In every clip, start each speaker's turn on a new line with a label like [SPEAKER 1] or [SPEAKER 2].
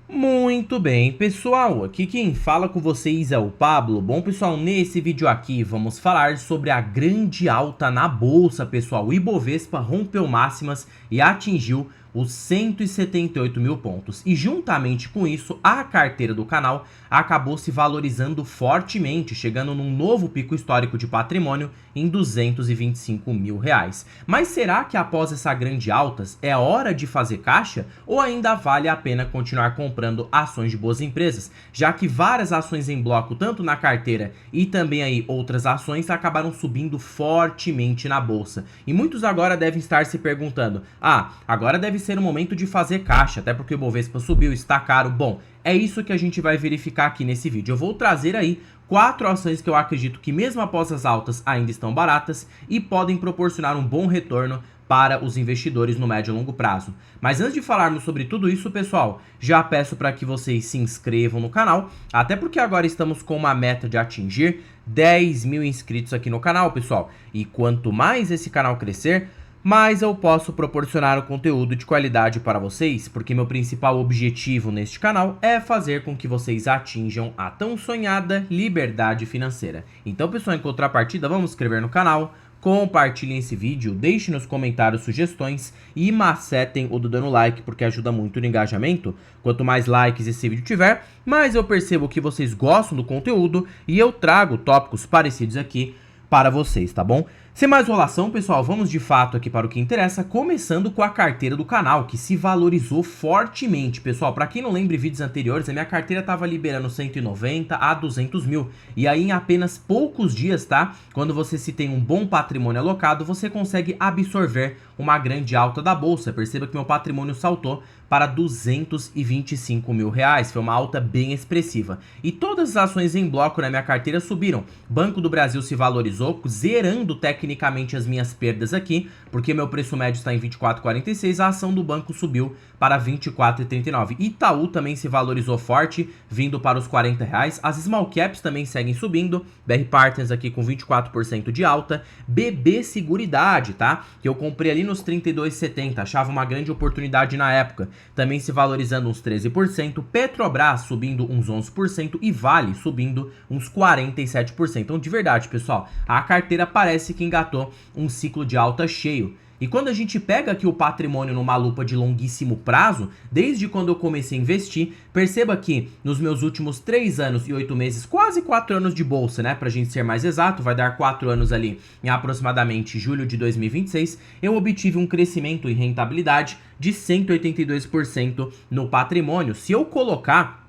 [SPEAKER 1] Muito bem, pessoal, aqui quem fala com vocês é o Pablo. Bom, pessoal, nesse vídeo aqui vamos falar sobre a grande alta na bolsa, pessoal. O Ibovespa rompeu máximas e atingiu os 178 mil pontos. E juntamente com isso, a carteira do canal acabou se valorizando fortemente, chegando num novo pico histórico de patrimônio em 225 mil reais. Mas será que após essa grande alta é hora de fazer caixa ou ainda vale a pena continuar comprando ações de boas empresas, já que várias ações em bloco, tanto na carteira e também aí outras ações, acabaram subindo fortemente na bolsa. E muitos agora devem estar se perguntando: agora deve ser o momento de fazer caixa, até porque o Bovespa subiu, está caro. Bom, é isso que a gente vai verificar aqui nesse vídeo. Eu vou trazer aí 4 ações que eu acredito que mesmo após as altas ainda estão baratas e podem proporcionar um bom retorno para os investidores no médio e longo prazo. Mas antes de falarmos sobre tudo isso, pessoal, já peço para que vocês se inscrevam no canal, até porque agora estamos com uma meta de atingir 10 mil inscritos aqui no canal, pessoal. E quanto mais esse canal crescer, mais eu posso proporcionar o conteúdo de qualidade para vocês, porque meu principal objetivo neste canal é fazer com que vocês atinjam a tão sonhada liberdade financeira. Então, pessoal, em contrapartida, vamos se inscrever no canal, compartilhem esse vídeo, deixem nos comentários sugestões e macetem o dedo no like, porque ajuda muito no engajamento. Quanto mais likes esse vídeo tiver, mais eu percebo que vocês gostam do conteúdo e eu trago tópicos parecidos aqui para vocês, tá bom? Sem mais enrolação, pessoal, vamos de fato aqui para o que interessa, começando com a carteira do canal, que se valorizou fortemente. Pessoal, para quem não lembra vídeos anteriores, a minha carteira estava liberando 190 a 200 mil. E aí, em apenas poucos dias, tá? Quando você se tem um bom patrimônio alocado, você consegue absorver uma grande alta da bolsa. Perceba que meu patrimônio saltou para 225 mil reais. Foi uma alta bem expressiva. E todas as ações em bloco na minha carteira subiram. Banco do Brasil se valorizou, zerando tecnicamente as minhas perdas aqui, porque meu preço médio está em 24,46, a ação do banco subiu para 24,39. Itaú também se valorizou forte, vindo para os 40 reais. As small caps também seguem subindo, BR Partners aqui com 24% de alta. BB Seguridade, tá? Que eu comprei ali nos 32,70, achava uma grande oportunidade na época, também se valorizando uns 13%. Petrobras subindo uns 11% e Vale subindo uns 47%. Então, de verdade, pessoal, a carteira parece que engatou um ciclo de alta cheio. E quando a gente pega aqui o patrimônio numa lupa de longuíssimo prazo, desde quando eu comecei a investir, perceba que nos meus últimos 3 anos e 8 meses, quase 4 anos de bolsa, né, pra gente ser mais exato, vai dar 4 anos ali em aproximadamente julho de 2026, eu obtive um crescimento em rentabilidade de 182% no patrimônio. Se eu colocar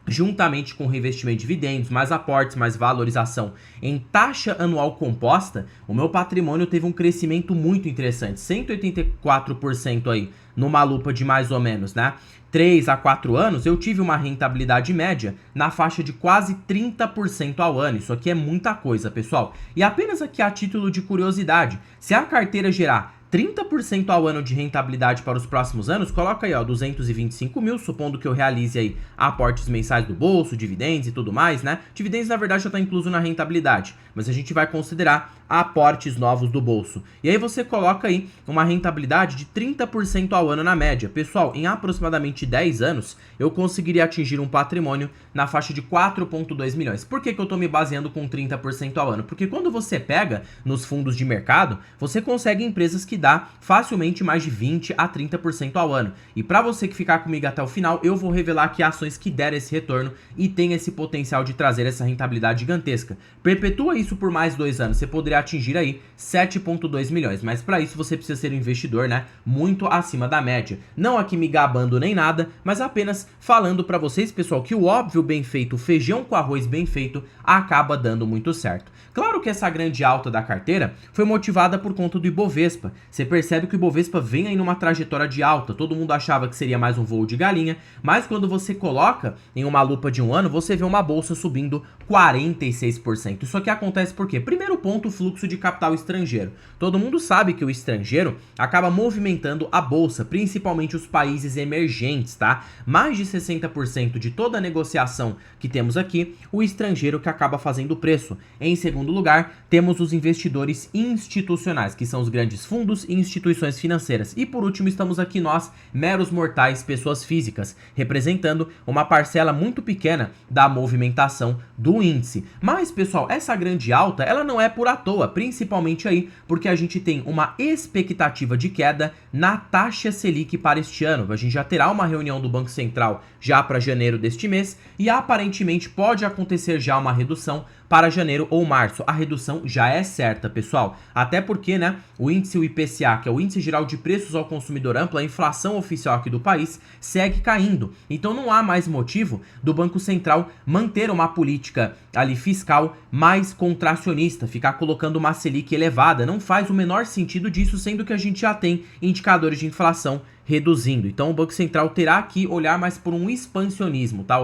[SPEAKER 1] juntamente com reinvestimento de dividendos, mais aportes, mais valorização em taxa anual composta, o meu patrimônio teve um crescimento muito interessante, 184% aí, numa lupa de mais ou menos, né? 3 a 4 anos, eu tive uma rentabilidade média na faixa de quase 30% ao ano. Isso aqui é muita coisa, pessoal. E apenas aqui a título de curiosidade, se a carteira gerar 30% ao ano de rentabilidade para os próximos anos, coloca aí, ó, 225 mil, supondo que eu realize aí aportes mensais do bolso, dividendos e tudo mais, né? Dividendos, na verdade, já está incluso na rentabilidade, mas a gente vai considerar aportes novos do bolso. E aí você coloca aí uma rentabilidade de 30% ao ano na média. Pessoal, em aproximadamente 10 anos, eu conseguiria atingir um patrimônio na faixa de 4,2 milhões. Por que que eu tô me baseando com 30% ao ano? Porque quando você pega nos fundos de mercado, você consegue empresas que dá facilmente mais de 20 a 30% ao ano. E para você que ficar comigo até o final, eu vou revelar aqui ações que deram esse retorno e tem esse potencial de trazer essa rentabilidade gigantesca. Perpetua isso por mais 2 anos, você poderia atingir aí 7,2 milhões, mas para isso você precisa ser um investidor, né, muito acima da média. Não aqui me gabando nem nada, mas apenas falando para vocês, pessoal, que o óbvio bem feito, o feijão com arroz bem feito, acaba dando muito certo. Claro que essa grande alta da carteira foi motivada por conta do Ibovespa. Você percebe que o Ibovespa vem aí numa trajetória de alta, todo mundo achava que seria mais um voo de galinha, mas quando você coloca em uma lupa de um ano, você vê uma bolsa subindo 46%. Isso aqui acontece por quê? Primeiro ponto, o fluxo fluxo de capital estrangeiro. Todo mundo sabe que o estrangeiro acaba movimentando a bolsa, principalmente os países emergentes, tá? Mais de 60% de toda a negociação que temos aqui, o estrangeiro que acaba fazendo o preço. Em segundo lugar, temos os investidores institucionais, que são os grandes fundos e instituições financeiras. E por último, estamos aqui nós, meros mortais, pessoas físicas, representando uma parcela muito pequena da movimentação do índice. Mas, pessoal, essa grande alta, ela não é por à toa, principalmente aí porque a gente tem uma expectativa de queda na taxa Selic para este ano. A gente já terá uma reunião do Banco Central já para janeiro deste mês e aparentemente pode acontecer já uma redução para janeiro ou março. A redução já é certa, pessoal. Até porque, né, o índice, o IPCA, que é o Índice Geral de Preços ao Consumidor Amplo, a inflação oficial aqui do país, segue caindo. Então não há mais motivo do Banco Central manter uma política ali fiscal mais contracionista, ficar colocando uma Selic elevada. Não faz o menor sentido disso, sendo que a gente já tem indicadores de inflação reduzindo. Então o Banco Central terá que olhar mais por um expansionismo, tá?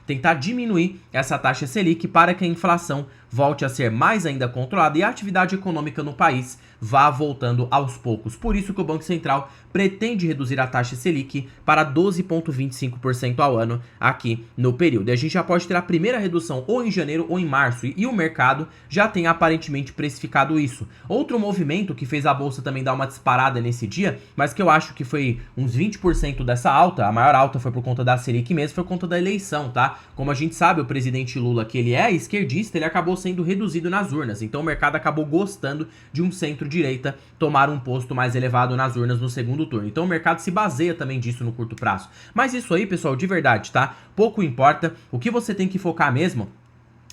[SPEAKER 1] Tentar diminuir essa taxa Selic para que a inflação volte a ser mais ainda controlada e a atividade econômica no país vá voltando aos poucos. Por isso que o Banco Central pretende reduzir a taxa Selic para 12,25% ao ano aqui no período. E a gente já pode ter a primeira redução ou em janeiro ou em março, e o mercado já tem aparentemente precificado isso. Outro movimento que fez a bolsa também dar uma disparada nesse dia, mas que eu acho que foi uns 20% dessa alta, a maior alta foi por conta da Selic mesmo, foi por conta da eleição, tá? Como a gente sabe, o presidente Lula, que ele é esquerdista, ele acabou sendo reduzido nas urnas, então o mercado acabou gostando de um centro-direita tomar um posto mais elevado nas urnas no segundo turno. Então o mercado se baseia também disso no curto prazo. Mas isso aí, pessoal, de verdade, tá? Pouco importa. O que você tem que focar mesmo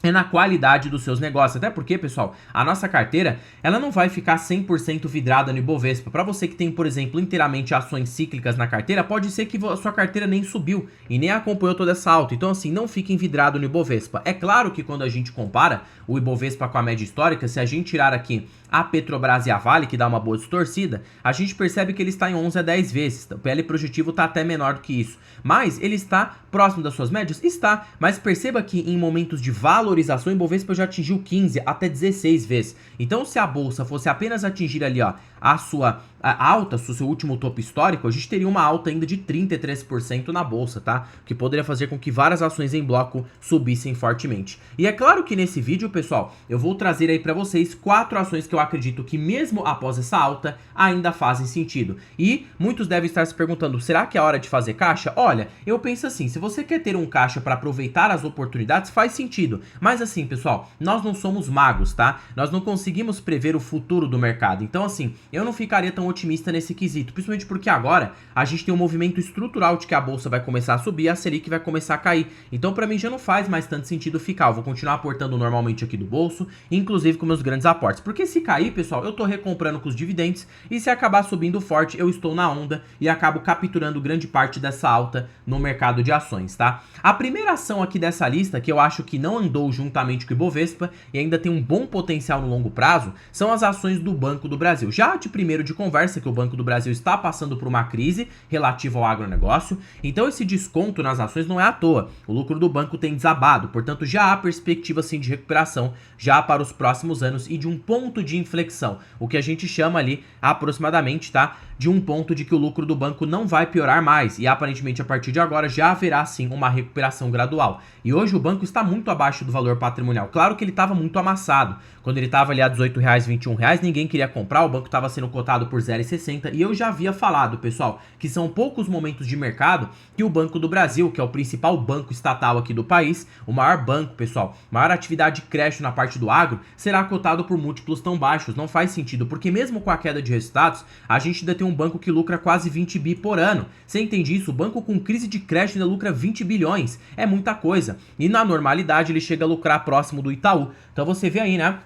[SPEAKER 1] é na qualidade dos seus negócios. Até porque, pessoal, a nossa carteira, ela não vai ficar 100% vidrada no Ibovespa. Para você que tem, por exemplo, inteiramente ações cíclicas na carteira, pode ser que a sua carteira nem subiu e nem acompanhou toda essa alta. Então, assim, não fique vidrado no Ibovespa. É claro que quando a gente compara o Ibovespa com a média histórica, se a gente tirar aqui a Petrobras e a Vale, que dá uma boa distorcida, a gente percebe que ele está em 11 a 10 vezes. O PL projetivo está até menor do que isso. Mas ele está próximo das suas médias? Está. Mas perceba que em momentos de valorização, o Ibovespa já atingiu 15 até 16 vezes. Então, se a bolsa fosse apenas atingir ali, ó, a sua alta, o seu último topo histórico, a gente teria uma alta ainda de 33% na bolsa, tá? O que poderia fazer com que várias ações em bloco subissem fortemente. E é claro que nesse vídeo, pessoal, eu vou trazer aí pra vocês 4 ações que eu acredito que mesmo após essa alta, ainda fazem sentido. E muitos devem estar se perguntando, será que é hora de fazer caixa? Olha, eu penso assim, se você quer ter um caixa para aproveitar as oportunidades, faz sentido. Mas assim, pessoal, nós não somos magos, tá? Nós não conseguimos prever o futuro do mercado. Então, assim, eu não ficaria tão otimista nesse quesito, principalmente porque agora a gente tem um movimento estrutural de que a bolsa vai começar a subir e a Selic vai começar a cair. Então, pra mim, já não faz mais tanto sentido ficar. Eu vou continuar aportando normalmente aqui do bolso, inclusive com meus grandes aportes. Porque se cair, pessoal, eu tô recomprando com os dividendos e se acabar subindo forte, eu estou na onda e acabo capturando grande parte dessa alta no mercado de ações, tá? A primeira ação aqui dessa lista, que eu acho que não andou juntamente com o Ibovespa e ainda tem um bom potencial no longo prazo, são as ações do Banco do Brasil. Já de primeiro de conversa, que o Banco do Brasil está passando por uma crise relativa ao agronegócio, então esse desconto nas ações não é à toa. O lucro do banco tem desabado, portanto já há perspectiva sim de recuperação já para os próximos anos e de um ponto de inflexão, o que a gente chama ali aproximadamente, tá, de um ponto de que o lucro do banco não vai piorar mais e aparentemente a partir de agora já haverá sim uma recuperação gradual. E hoje o banco está muito abaixo do valor patrimonial. Claro que ele estava muito amassado. Quando ele estava ali a R$18, R$21, ninguém queria comprar, o banco estava sendo cotado por 0,60 e eu já havia falado, pessoal, que são poucos momentos de mercado que o Banco do Brasil, que é o principal banco estatal aqui do país, o maior banco, pessoal, maior atividade de crédito na parte do agro, será cotado por múltiplos tão baixos. Não faz sentido, porque mesmo com a queda de resultados, a gente ainda tem um banco que lucra quase 20 bi por ano. Você entende isso? O banco com crise de crédito ainda lucra 20 bilhões. É muita coisa. E na normalidade ele chega a lucrar próximo do Itaú. Então você vê aí, né,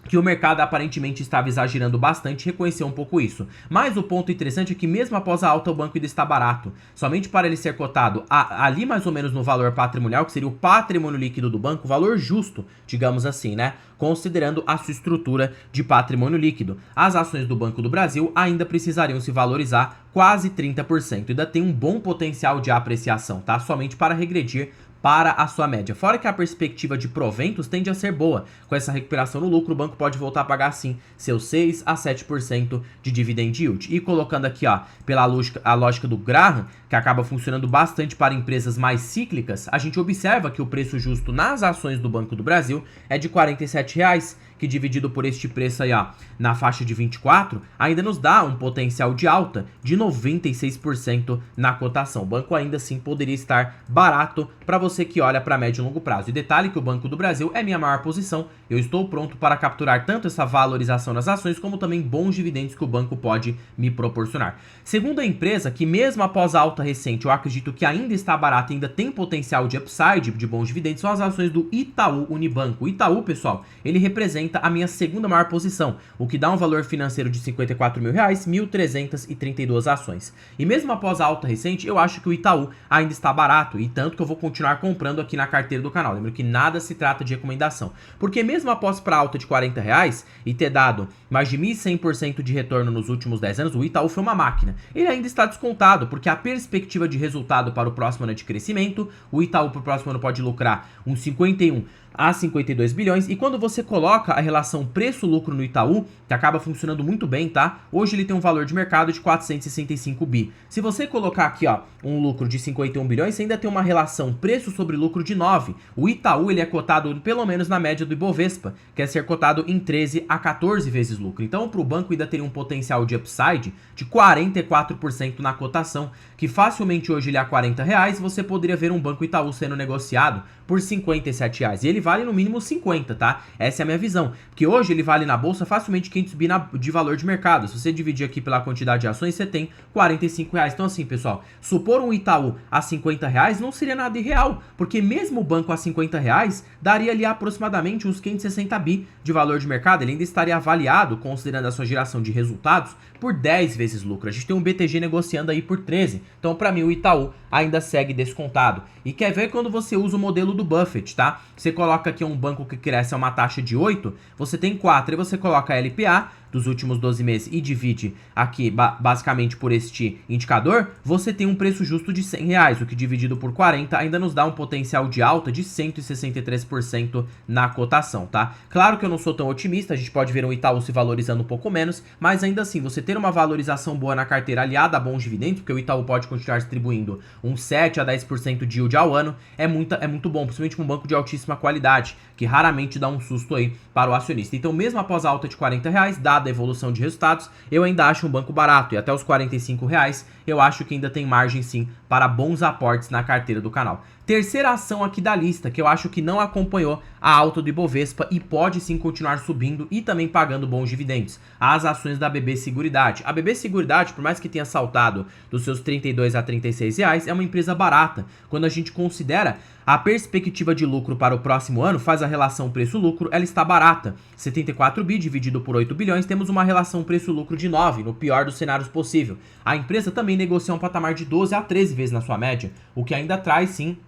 [SPEAKER 1] que o mercado aparentemente estava exagerando bastante, reconheceu um pouco isso. Mas o ponto interessante é que mesmo após a alta o banco ainda está barato. Somente para ele ser cotado ali mais ou menos no valor patrimonial, que seria o patrimônio líquido do banco, valor justo, digamos assim, né? Considerando a sua estrutura de patrimônio líquido. As ações do Banco do Brasil ainda precisariam se valorizar quase 30%. Ainda tem um bom potencial de apreciação, tá? Somente para regredir para a sua média. Fora que a perspectiva de proventos tende a ser boa. Com essa recuperação no lucro, o banco pode voltar a pagar sim seus 6 a 7% de dividend yield. E colocando aqui, ó, pela lógica do Graham, que acaba funcionando bastante para empresas mais cíclicas, a gente observa que o preço justo nas ações do Banco do Brasil é de R$ 47,00, que dividido por este preço aí, ó, na faixa de 24, ainda nos dá um potencial de alta de 96% na cotação. O banco ainda assim poderia estar barato para você que olha para médio e longo prazo. E detalhe que o Banco do Brasil é minha maior posição. Eu estou pronto para capturar tanto essa valorização nas ações, como também bons dividendos que o banco pode me proporcionar. Segundo a empresa, que mesmo após a alta recente, eu acredito que ainda está barata e ainda tem potencial de upside, de bons dividendos, são as ações do Itaú Unibanco. O Itaú, pessoal, ele representa a minha segunda maior posição, o que dá um valor financeiro de R$ 54.000, 1.332 ações. E mesmo após a alta recente, eu acho que o Itaú ainda está barato, e tanto que eu vou continuar comprando aqui na carteira do canal. Lembro que nada se trata de recomendação, porque mesmo após para alta de R$ 40,00 e ter dado mais de 1.100% de retorno nos últimos 10 anos, o Itaú foi uma máquina. Ele ainda está descontado, porque a perspectiva de resultado para o próximo ano é de crescimento. O Itaú para o próximo ano pode lucrar uns 51 a 52 bilhões, e quando você coloca a relação preço-lucro no Itaú, que acaba funcionando muito bem, tá? Hoje ele tem um valor de mercado de 465 bi. Se você colocar aqui, ó, um lucro de 51 bilhões, você ainda tem uma relação preço sobre lucro de 9. O Itaú, ele é cotado pelo menos na média do Ibovespa, que é ser cotado em 13 a 14 vezes lucro. Então, para o banco ainda teria um potencial de upside de 44% na cotação, que facilmente hoje ele é a R$ 40,00, você poderia ver um Banco Itaú sendo negociado por R$ 57,00. E ele vale no mínimo 50, tá? Essa é a minha visão. Porque hoje ele vale na bolsa facilmente 500 bi de valor de mercado. Se você dividir aqui pela quantidade de ações, você tem R$ 45,00. Então assim, pessoal, supor um Itaú a R$ 50,00 não seria nada irreal, porque mesmo o banco a R$ 50,00 daria ali aproximadamente uns 560 bi de valor de mercado. Ele ainda estaria avaliado, considerando a sua geração de resultados, por 10 vezes lucro. A gente tem um BTG negociando aí por 13. Então, para mim, o Itaú ainda segue descontado. E quer ver quando você usa o modelo do Buffett, tá? Você coloca aqui um banco que cresce a uma taxa de 8, você tem 4, e você coloca a LPA dos últimos 12 meses e divide aqui basicamente por este indicador, você tem um preço justo de R$100, o que dividido por 40 ainda nos dá um potencial de alta de 163% na cotação, tá? Claro que eu não sou tão otimista, a gente pode ver o Itaú se valorizando um pouco menos, mas ainda assim, você ter uma valorização boa na carteira aliada a bons dividendos, porque o Itaú pode continuar distribuindo uns 7 a 10% de yield ao ano, é muito bom, principalmente com um banco de altíssima qualidade, que raramente dá um susto aí para o acionista. Então, mesmo após a alta de R$40,00, dada a evolução de resultados, eu ainda acho um banco barato, e até os R$45,00 eu acho que ainda tem margem sim para bons aportes na carteira do canal. Terceira ação aqui da lista, que eu acho que não acompanhou a alta do Ibovespa e pode sim continuar subindo e também pagando bons dividendos, as ações da BB Seguridade. A BB Seguridade, por mais que tenha saltado dos seus R$32 a R$36,00, é uma empresa barata. Quando a gente considera a perspectiva de lucro para o próximo ano, faz a relação preço-lucro, ela está barata. 74 bi dividido por 8 bilhões, temos uma relação preço-lucro de 9, no pior dos cenários possível. A empresa também negocia um patamar de 12 a 13 vezes na sua média, o que ainda traz sim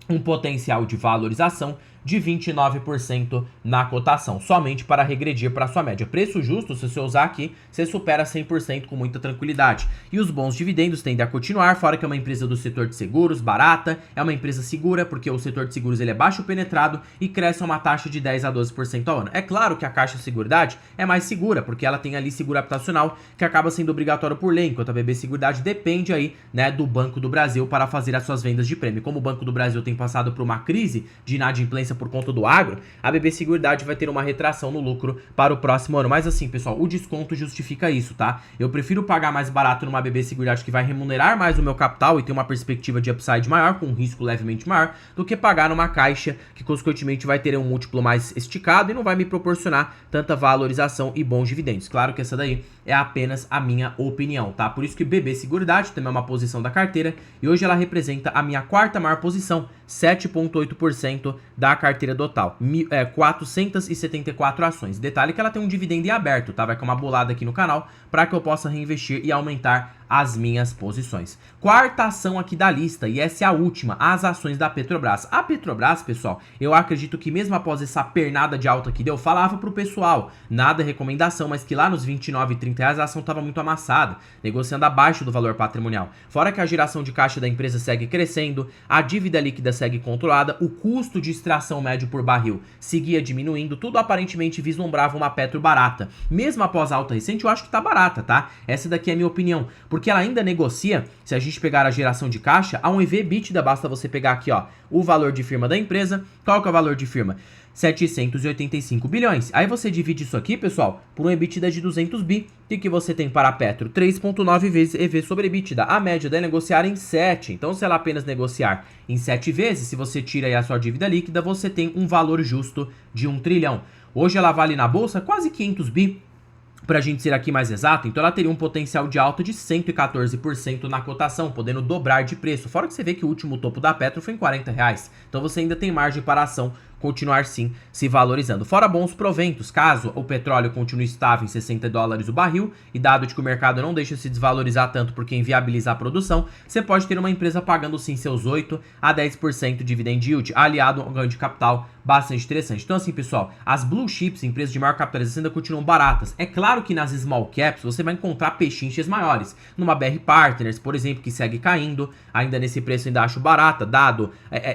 [SPEAKER 1] um potencial de valorização de 29% na cotação, somente para regredir para a sua média. Preço justo, se você usar aqui, você supera 100% com muita tranquilidade. E os bons dividendos tendem a continuar, fora que é uma empresa do setor de seguros, barata, é uma empresa segura, porque o setor de seguros ele é baixo penetrado e cresce a uma taxa de 10 a 12% ao ano. É claro que a Caixa Seguridade é mais segura, porque ela tem ali seguro habitacional, que acaba sendo obrigatório por lei, enquanto a BB Seguridade depende aí, né, do Banco do Brasil para fazer as suas vendas de prêmio. Como o Banco do Brasil tem passado por uma crise de inadimplência por conta do agro, a BB Seguridade vai ter uma retração no lucro para o próximo ano. Mas assim, pessoal, o desconto justifica isso, tá? Eu prefiro pagar mais barato numa BB Seguridade que vai remunerar mais o meu capital e ter uma perspectiva de upside maior, com um risco levemente maior, do que pagar numa caixa que consequentemente vai ter um múltiplo mais esticado e não vai me proporcionar tanta valorização e bons dividendos. Claro que essa daí é apenas a minha opinião, tá? Por isso que BB Seguridade também é uma posição da carteira e hoje ela representa a minha quarta maior posição, 7,8% da carteira total, 474 ações. Detalhe que ela tem um dividendo em aberto, tá? Vai com uma bolada aqui no canal para que eu possa reinvestir e aumentar as minhas posições. Quarta ação aqui da lista, e essa é a última, as ações da Petrobras. A Petrobras, pessoal, eu acredito que mesmo após essa pernada de alta que deu, falava pro pessoal, nada recomendação, mas que lá nos R$29,30 a ação estava muito amassada, negociando abaixo do valor patrimonial. Fora que a geração de caixa da empresa segue crescendo, a dívida líquida segue controlada, o custo de extração médio por barril seguia diminuindo, tudo aparentemente vislumbrava uma Petro barata. Mesmo após a alta recente, eu acho que tá barata, tá? Essa daqui é a minha opinião, porque ela ainda negocia, se a gente pegar a geração de caixa, a um EV/EBITDA, basta você pegar aqui, ó, o valor de firma da empresa. Qual que é o valor de firma? 785 bilhões. Aí você divide isso aqui, pessoal, por um EBITDA de 200 bi. O que você tem para a Petro? 3,9 vezes EV sobre EBITDA. A média é negociar em 7. Então, se ela apenas negociar em 7 vezes, se você tira aí a sua dívida líquida, você tem um valor justo de 1 trilhão. Hoje ela vale na bolsa quase 500 bi. Pra gente ser aqui mais exato, então ela teria um potencial de alta de 114% na cotação, podendo dobrar de preço. Fora que você vê que o último topo da Petro foi em R$40. Então você ainda tem margem para a ação continuar sim se valorizando. Fora bons proventos, caso o petróleo continue estável em $60 o barril, e dado de que o mercado não deixa se desvalorizar tanto porque inviabiliza a produção, você pode ter uma empresa pagando sim seus 8 a 10% de dividend yield, aliado a um ganho de capital bastante interessante. Então assim, pessoal, as blue chips, empresas de maior capitalização, ainda continuam baratas. É claro que nas small caps você vai encontrar pechinchas maiores, numa BR Partners, por exemplo, que segue caindo, ainda nesse preço ainda acho barata, dado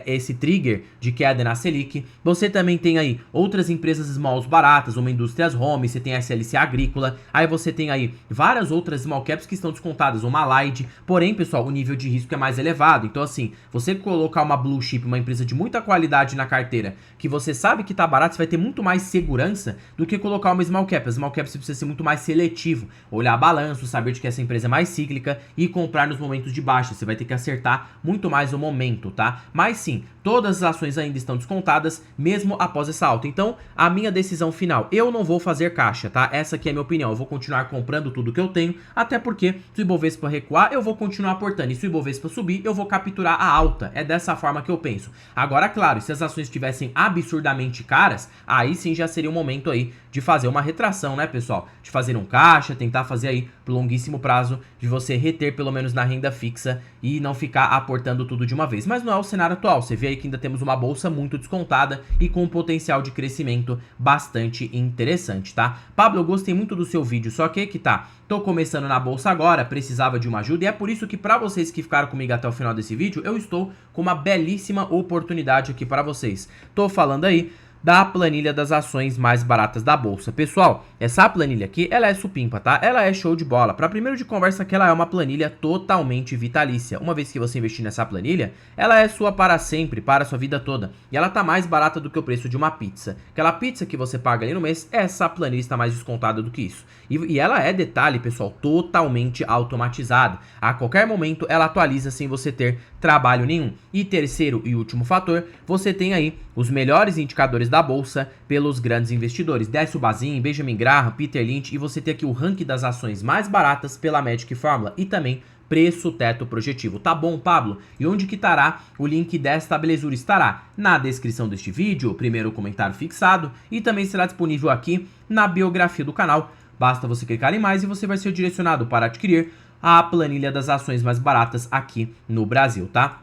[SPEAKER 1] esse trigger de queda na Selic. Você também tem aí outras empresas smalls baratas, uma Indústrias Home, você tem a SLC Agrícola, aí você tem aí várias outras small caps que estão descontadas, uma Light, porém, pessoal, o nível de risco é mais elevado. Então assim, você colocar uma blue chip, uma empresa de muita qualidade na carteira, que você sabe que tá barato, você vai ter muito mais segurança do que colocar uma small cap. A small cap você precisa ser muito mais seletivo, olhar balanço, saber de que essa empresa é mais cíclica e comprar nos momentos de baixa. Você vai ter que acertar muito mais o momento, tá? Mas sim, todas as ações ainda estão descontadas, mesmo após essa alta. Então, a minha decisão final, eu não vou fazer caixa, tá? Essa aqui é a minha opinião. Eu vou continuar comprando tudo que eu tenho, até porque se o Ibovespa recuar, eu vou continuar aportando. E se o Ibovespa subir, eu vou capturar a alta. É dessa forma que eu penso. Agora, claro, se as ações estivessem absurdamente caras, aí sim já seria o momento aí de fazer uma retração, né, pessoal? De fazer um caixa, tentar fazer aí pro longuíssimo prazo, de você reter pelo menos na renda fixa e não ficar aportando tudo de uma vez. Mas não é o cenário atual. Você vê aí que ainda temos uma bolsa muito descontada e com um potencial de crescimento bastante interessante, tá? Pablo, eu gostei muito do seu vídeo, só que tá, tô começando na bolsa agora, precisava de uma ajuda, e é por isso que para vocês que ficaram comigo até o final desse vídeo, eu estou com uma belíssima oportunidade aqui para vocês. Tô falando aí da planilha das ações mais baratas da bolsa. Pessoal, essa planilha aqui, ela é supimpa, tá? Ela é show de bola. Para primeiro de conversa que ela é uma planilha totalmente vitalícia. Uma vez que você investir nessa planilha, ela é sua para sempre, para a sua vida toda. E ela tá mais barata do que o preço de uma pizza. Aquela pizza que você paga ali no mês, essa planilha está mais descontada do que isso. E ela é, detalhe, pessoal, totalmente automatizada. A qualquer momento ela atualiza sem você ter trabalho nenhum. E terceiro e último fator, você tem aí os melhores indicadores da bolsa pelos grandes investidores. Décio Bazin, Benjamin Graham, Peter Lynch, e você tem aqui o ranking das ações mais baratas pela Magic Fórmula e também preço teto projetivo. Tá bom, Pablo? E onde que estará o link desta belezura? Estará na descrição deste vídeo, o primeiro comentário fixado, e também será disponível aqui na biografia do canal. Basta você clicar em mais e você vai ser direcionado para adquirir a planilha das ações mais baratas aqui no Brasil, tá?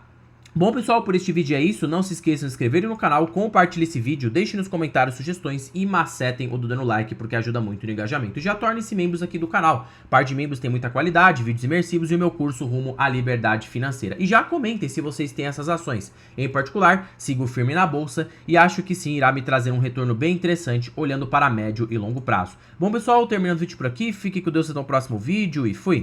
[SPEAKER 1] Bom, pessoal, por este vídeo é isso. Não se esqueçam de se inscreverem no canal, compartilhem esse vídeo, deixem nos comentários sugestões e macetem o dando like, porque ajuda muito no engajamento. E já tornem-se membros aqui do canal. Par de membros tem muita qualidade, vídeos imersivos e o meu curso Rumo à Liberdade Financeira. E já comentem se vocês têm essas ações. Em particular, sigo firme na bolsa e acho que sim, irá me trazer um retorno bem interessante, olhando para médio e longo prazo. Bom, pessoal, terminando o vídeo por aqui. Fique com Deus até o próximo vídeo e fui!